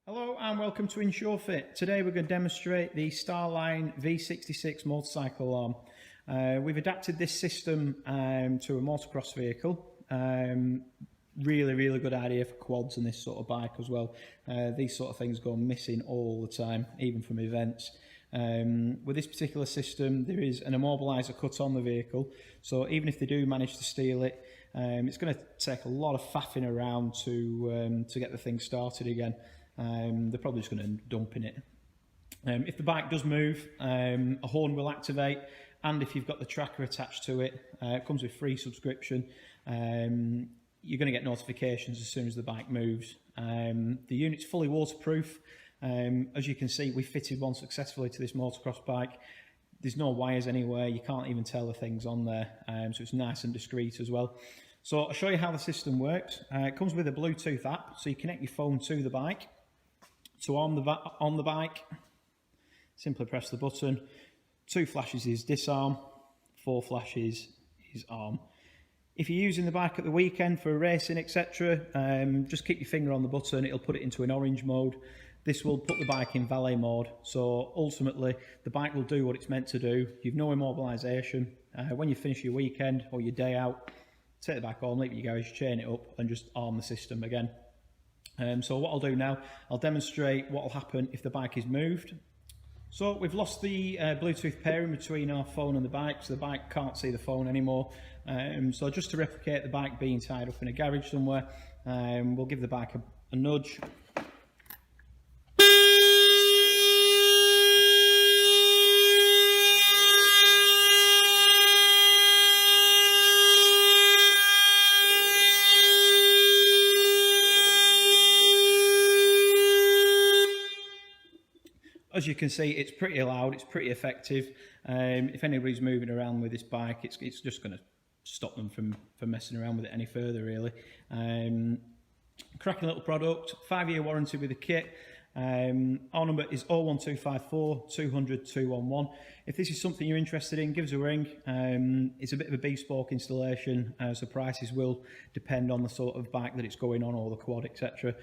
Hello and welcome to InsureFit. Today we're going to demonstrate the StarLine V66 motorcycle arm. We've adapted this system to a motocross vehicle. Really good idea for quads and this sort of bike as well. These sort of things go missing all the time, even from events. With this particular system, there is an immobiliser cut on the vehicle, so even if they do manage to steal it, it's going to take a lot of faffing around to get the thing started again. They're probably just going to end up dumping it. If the bike does move, a horn will activate, and if you've got the tracker attached to it, it comes with free subscription. You're going to get notifications as soon as the bike moves. The unit's fully waterproof. As you can see, we fitted one successfully to this motocross bike. There's no wires anywhere, you can't even tell the thing's on there, so it's nice and discreet as well. So I'll show you how the system works. It comes with a Bluetooth app, so you connect your phone to the bike. So on the bike, simply press the button. 2 flashes is disarm, 4 flashes is arm. If you're using the bike at the weekend for racing, etc., just keep your finger on the button, it'll put it into an orange mode. This will put the bike in valet mode, so ultimately the bike will do what it's meant to do. You've no immobilisation. When you finish your weekend or your day out, take the bike home, leave it at your garage, chain it up and just arm the system again. So what I'll do now, I'll demonstrate what will happen if the bike is moved. So we've lost the Bluetooth pairing between our phone and the bike, so the bike can't see the phone anymore. So just to replicate the bike being tied up in a garage somewhere, we'll give the bike a nudge. As you can see, it's pretty loud, it's pretty effective. If anybody's moving around with this bike, it's just going to stop them from messing around with it any further, really. Cracking little product, 5-year warranty with the kit. Our number is 01254 200 211. If this is something you're interested in, give us a ring. It's a bit of a bespoke installation, so prices will depend on the sort of bike that it's going on or the quad, etc.